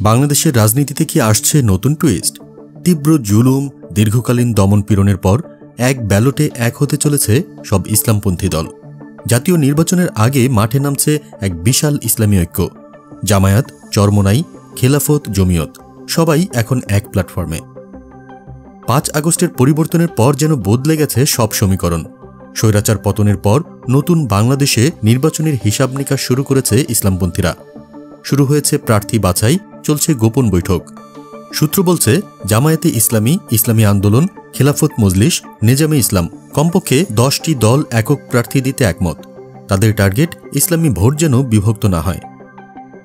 বাংলাদেশের রাজনীতিতে কি আসছে নতুন টুইস্ট? তীব্র জুলুম, দীর্ঘকালীন দমন-পীড়নের পর এক ব্যালটে এক হতে চলেছে সব ইসলামপন্থী দল। জাতীয় নির্বাচনের আগে মাঠে নামছে এক বিশাল ইসলামী ঐক্য। জামায়াত, চরমোনাই, খেলাফত, জমিয়ত সবাই এখন এক প্ল্যাটফর্মে। ৫ আগস্টের পরিবর্তনের পর যেন বদলে গেছে সব সমীকরণ। স্বৈরাচার পতনের পর নতুন বাংলাদেশে নির্বাচনের হিসাব নিকাশ শুরু করেছে ইসলামপন্থীরা। শুরু হয়েছে প্রার্থী বাছাই, চলছে গোপন বৈঠক। সূত্র বলছে, জামায়াতে ইসলামী, ইসলামী আন্দোলন, খেলাফত মজলিস, নেজামে ইসলাম কমপক্ষে 10টি দল একক প্রার্থী দিতে একমত। তাদের টার্গেট ইসলামী ভোট যেন বিভক্ত না হয়।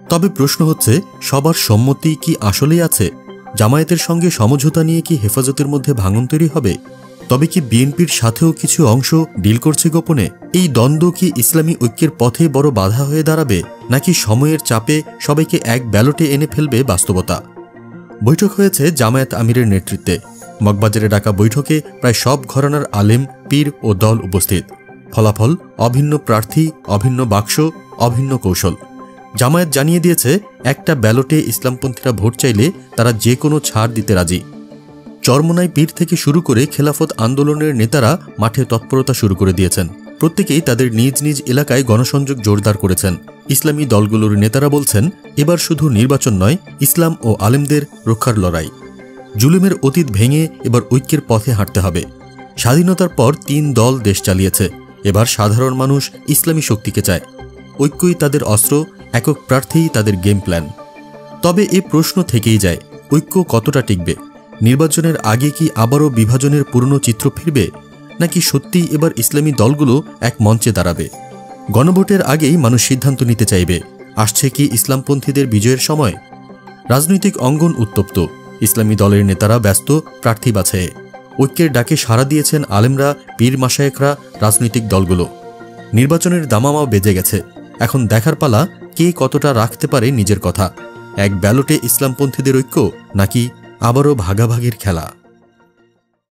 তবে প্রশ্ন হচ্ছে, সবার সম্মতি কি আসলেই আছে? জামায়াতের সঙ্গে সমঝোতা নিয়ে কি হেফাজতের মধ্যে ভাঙন তৈরি হবে? তবে কি বিএনপির সাথেও কিছু অংশ ডিল করছে গোপনে? এই দ্বন্দ্ব কি ইসলামী ঐক্যের পথে বড় বাধা হয়ে দাঁড়াবে, নাকি সময়ের চাপে সবাইকে এক ব্যালটে এনে ফেলবে বাস্তবতা? বৈঠক হয়েছে জামায়াত আমিরের নেতৃত্বে। মগবাজারে ডাকা বৈঠকে প্রায় সব ঘরানার আলেম, পীর ও দল উপস্থিত। ফলাফল অভিন্ন প্রার্থী, অভিন্ন বাক্স, অভিন্ন কৌশল। জামায়াত জানিয়ে দিয়েছে, একটা ব্যালটে ইসলামপন্থীরা ভোট চাইলে তারা যে কোনো ছাড় দিতে রাজি। চরমোনাই পীর থেকে শুরু করে খেলাফত আন্দোলনের নেতারা মাঠে তৎপরতা শুরু করে দিয়েছেন। প্রত্যেকেই তাদের নিজ নিজ এলাকায় গণসংযোগ জোরদার করেছেন। ইসলামী দলগুলোর নেতারা বলছেন, এবার শুধু নির্বাচন নয়, ইসলাম ও আলেমদের রক্ষার লড়াই। জুলুমের অতীত ভেঙে এবার ঐক্যের পথে হাঁটতে হবে। স্বাধীনতার পর 3 দল দেশ চালিয়েছে, এবার সাধারণ মানুষ ইসলামী শক্তিকে চায়। ঐক্যই তাদের অস্ত্র, একক প্রার্থীই তাদের গেম প্ল্যান। তবে এ প্রশ্ন থেকেই যায়, ঐক্য কতটা টিকবে? নির্বাচনের আগে কি আবারও বিভাজনের পুরনো চিত্র ফিরবে, নাকি সত্যিই এবার ইসলামী দলগুলো এক মঞ্চে দাঁড়াবে? গণভোটের আগেই মানুষ সিদ্ধান্ত নিতে চাইবে, আসছে কি ইসলামপন্থীদের বিজয়ের সময়? রাজনৈতিক অঙ্গন উত্তপ্ত, ইসলামী দলের নেতারা ব্যস্ত প্রার্থী বাছাইয়ে। ঐক্যের ডাকে সাড়া দিয়েছেন আলেমরা, পীর মাশায়েখরা, রাজনৈতিক দলগুলো। নির্বাচনের দামামা বেজে গেছে। এখন দেখার পালা, কে কতটা রাখতে পারে নিজের কথা। এক ব্যালটে ইসলামপন্থীদের ঐক্য, নাকি আবারও ভাগাভাগির খেলা?